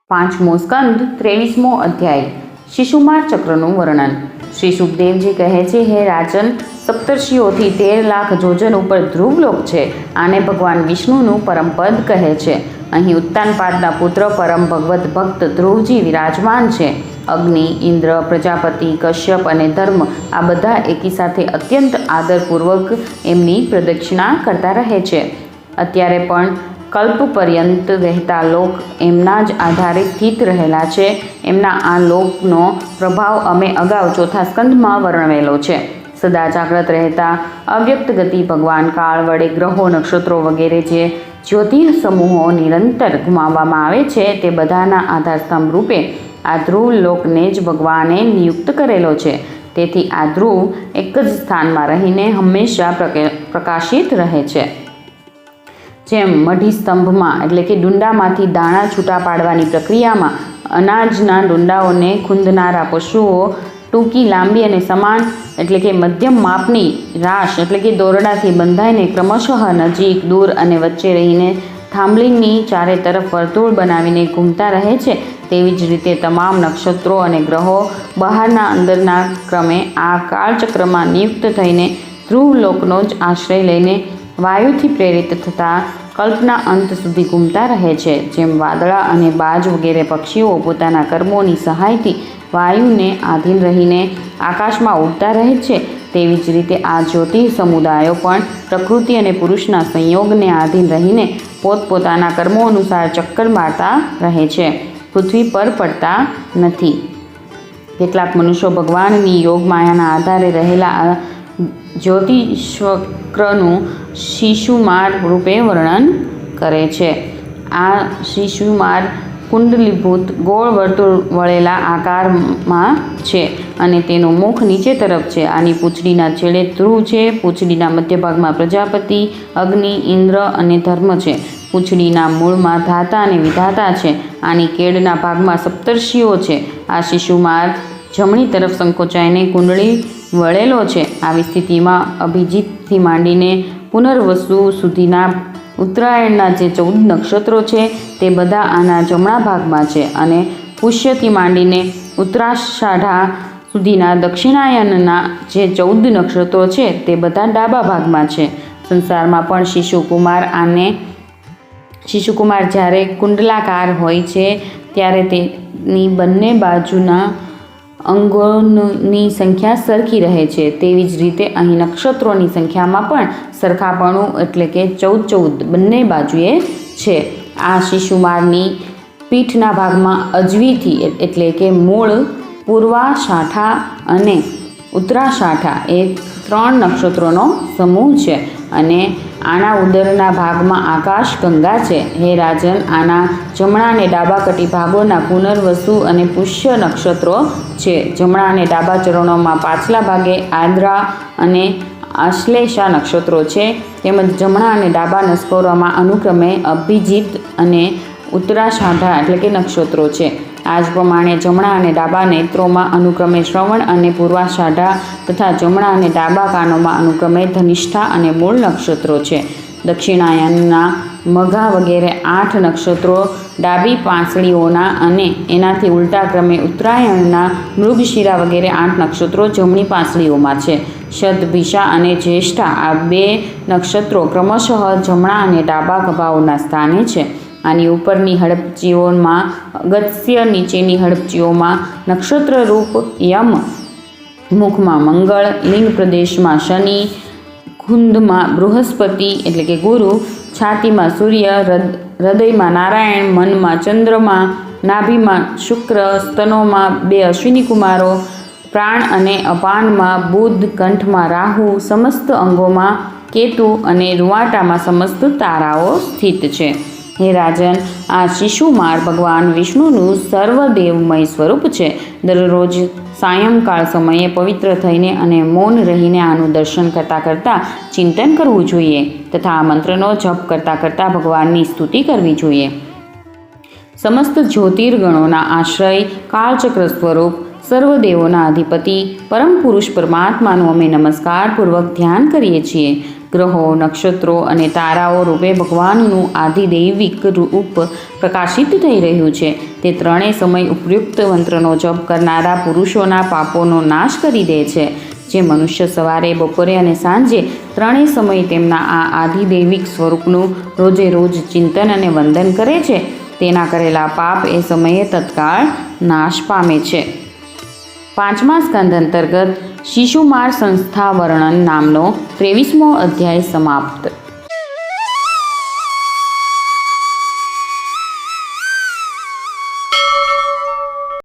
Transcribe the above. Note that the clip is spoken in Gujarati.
પાંચમો સ્કંદ 23મો અધ્યાય શિશુમાર ચક્રનું વર્ણન। શ્રી સુખદેવજી કહે છે, હે રાજન, સપ્તર્ષિઓથી 13 લાખ જોજન ઉપર ધ્રુવલોક છે। આને ભગવાન વિષ્ણુનું પરમપદ કહે છે। અહીં ઉત્તાનપાદના પુત્ર પરમ ભગવત ભક્ત ધ્રુવજી વિરાજમાન છે। અગ્નિ, ઇન્દ્ર, પ્રજાપતિ, કશ્યપ અને ધર્મ આ બધા એકી સાથે અત્યંત આદરપૂર્વક એમની પ્રદક્ષિણા કરતા રહે છે। અત્યારે પણ કલ્પ પર્યંત રહેતા લોક એમના જ આધારે સ્થિત રહેલા છે। એમના આ લોકનો પ્રભાવ અમે અગાઉ ચોથા સ્કંદમાં વર્ણવેલો છે। સદા જાગ્રત રહેતા અવ્યક્ત ગતિ ભગવાન કાળ વડે ગ્રહો, નક્ષત્રો વગેરે જે જ્યોતિર સમૂહો નિરંતર ગુમાવવામાં આવે છે તે બધાના આધારસ્તંભ રૂપે આ ધ્રુવ લોકને જ ભગવાને નિયુક્ત કરેલો છે। તેથી આ ધ્રુવ એક જ સ્થાનમાં રહીને હંમેશા પ્રકાશિત રહે છે। જેમ મઢી સ્તંભમાં એટલે કે ડુંડામાંથી દાણા છૂટા પાડવાની પ્રક્રિયામાં અનાજના ડુંડાઓને ખૂંદનારા પશુઓ ટૂંકી, લાંબી અને સમાન એટલે કે મધ્યમ માપની રાશ એટલે કે દોરડાથી બંધાઈને ક્રમશઃ નજીક, દૂર અને વચ્ચે રહીને થાંભલીની ચારે તરફ વર્તુળ બનાવીને ઘૂમતા રહે છે, તેવી જ રીતે તમામ નક્ષત્રો અને ગ્રહો બહારના અંદરના ક્રમે આ કાળચક્રમાં નિયુક્ત થઈને ધ્રુવલોકનો જ આશ્રય લઈને વાયુથી પ્રેરિત થતા કલ્પના અંત સુધી ઘૂમતા રહે છે। જેમ વાદળા અને બાજ વગેરે પક્ષીઓ પોતાના કર્મોની સહાયથી વાયુને આધીન રહીને આકાશમાં ઉડતા રહે છે, તેવી જ રીતે આ જ્યોતિર સમુદાયો પણ પ્રકૃતિ અને પુરુષના સંયોગને આધીન રહીને પોતપોતાના કર્મો અનુસાર ચક્કર મારતા રહે છે, પૃથ્વી પર પડતા નથી। કેટલાક મનુષ્યો ભગવાનની યોગ માયાના આધારે રહેલા આ જ્યોતિષ્વક્રનું શિશુમાર રૂપે વર્ણન કરે છે। આ શિશુમાર કુંડલીભૂત ગોળ વર્તુળ વળેલા આકારમાં છે અને તેનું મુખ નીચે તરફ છે। આની પૂંછડીના છેડે ધ્રુવ છે, પૂંછડીના મધ્ય ભાગમાં પ્રજાપતિ, અગ્નિ, ઇન્દ્ર અને ધર્મ છે, પૂંછડીના મૂળમાં ધાતા અને વિધાતા છે, આની કેડના ભાગમાં સપ્તર્ષિઓ છે। આ શિશુમાર જમણી તરફ સંકોચાઈને કુંડળી વળેલો છે। આવી સ્થિતિમાં અભિજીતથી માંડીને પુનર્વસુ સુધીના ઉત્તરાયણના જે 14 નક્ષત્રો છે તે બધા આના જમણા ભાગમાં છે અને પુષ્યથી માંડીને ઉત્તરાષાઢા સુધીના દક્ષિણાયનના જે 14 નક્ષત્રો છે તે બધા ડાબા ભાગમાં છે। સંસારમાં પણ શિશુકુમાર જ્યારે કુંડલાકાર હોય છે ત્યારે તેની બંને બાજુના અંગોની સંખ્યા સરખી રહે છે, તેવી જ રીતે અહીં નક્ષત્રોની સંખ્યામાં પણ સરખાપણું એટલે કે 14 બંને બાજુએ છે। આ શિશુમારની પીઠના ભાગમાં અજવીથી એટલે કે મૂળ, પૂર્વાષાઢા અને ઉત્તરાષાઢા એ 3 નક્ષત્રોનો સમૂહ છે અને આના ઉદરના ભાગમાં આકાશ ગંગા છે। હે રાજન, આના જમણા અને ડાબા કટી ભાગોના પુનર્વસુ અને પુષ્ય નક્ષત્રો છે। જમણા અને ડાબા ચરણોમાં પાછલા ભાગે આદ્રા અને આશ્લેષા નક્ષત્રો છે, તેમજ જમણા અને ડાબા નસ્કોરોમાં અનુક્રમે અભિજીત અને ઉત્તરાષાઢા એટલે કે નક્ષત્રો છે। આ જ પ્રમાણે જમણા અને ડાબા નેત્રોમાં અનુક્રમે શ્રવણ અને પૂર્વાષાઢા તથા જમણા અને ડાબા કાનોમાં અનુક્રમે ધનિષ્ઠા અને મૂળ નક્ષત્રો છે। દક્ષિણાયનના મઘા વગેરે 8 નક્ષત્રો ડાબી પાંસળીઓના અને એનાથી ઉલટા ક્રમે ઉત્તરાયણના મૃગશિરા વગેરે 8 નક્ષત્રો જમણી પાંસળીઓમાં છે। શતભિષા અને જ્યેષ્ઠા આ 2 નક્ષત્રો ક્રમશઃ જમણા અને ડાબા ખભાઓના સ્થાને છે। આની ઉપરની હડપચીઓમાં અગસ્ત્ય, નીચેની હડપચીઓમાં નક્ષત્રરૂપ યમ, મુખમાં મંગળ, લિંગ પ્રદેશમાં શનિ, ખુંદમાં બૃહસ્પતિ એટલે કે ગુરુ, છાતીમાં સૂર્ય, હૃદયમાં નારાયણ, મનમાં ચંદ્રમા, નાભીમાં શુક્ર, સ્તનોમાં 2 અશ્વિની કુમારો, પ્રાણ અને અપાનમાં બુધ, કંઠમાં રાહુ, સમસ્ત અંગોમાં કેતુ અને રૂવાટામાં સમસ્ત તારાઓ સ્થિત છે। હે રાજન, આ શિશુમાર ભગવાન વિષ્ણુનું સર્વદેવમય સ્વરૂપ છે। દરરોજ સાયંકાળ સમયે પવિત્ર થઈને અને મૌન રહીને આનું દર્શન કરતાં કરતાં ચિંતન કરવું જોઈએ તથા આ મંત્રનો જપ કરતાં કરતાં ભગવાનની સ્તુતિ કરવી જોઈએ। સમસ્ત જ્યોતિર્ગણોના આશ્રય, કાળચક્ર સ્વરૂપ, સર્વદેવોના અધિપતિ પરમ પુરુષ પરમાત્માનું અમે નમસ્કારપૂર્વક ધ્યાન કરીએ છીએ। ગ્રહો, નક્ષત્રો અને તારાઓ રૂપે ભગવાનનું આધિદૈવિક રૂપ પ્રકાશિત થઈ રહ્યું છે. તે ત્રણેય સમય ઉપયુક્ત મંત્રનો જપ કરનારા પુરુષોના પાપોનો નાશ કરી દે છે. જે મનુષ્ય સવારે, બપોરે અને સાંજે ત્રણેય સમય તેમના આ આધિદૈવિક સ્વરૂપનું રોજે રોજ ચિંતન અને વંદન કરે છે, તેના કરેલા પાપ એ સમયે તત્કાળ નાશ પામે છે. 5મા સ્કંદ અંતર્ગત શિશુમાર સંસ્થા વર્ણન નામનો 23મો અધ્યાય સમાપ્ત.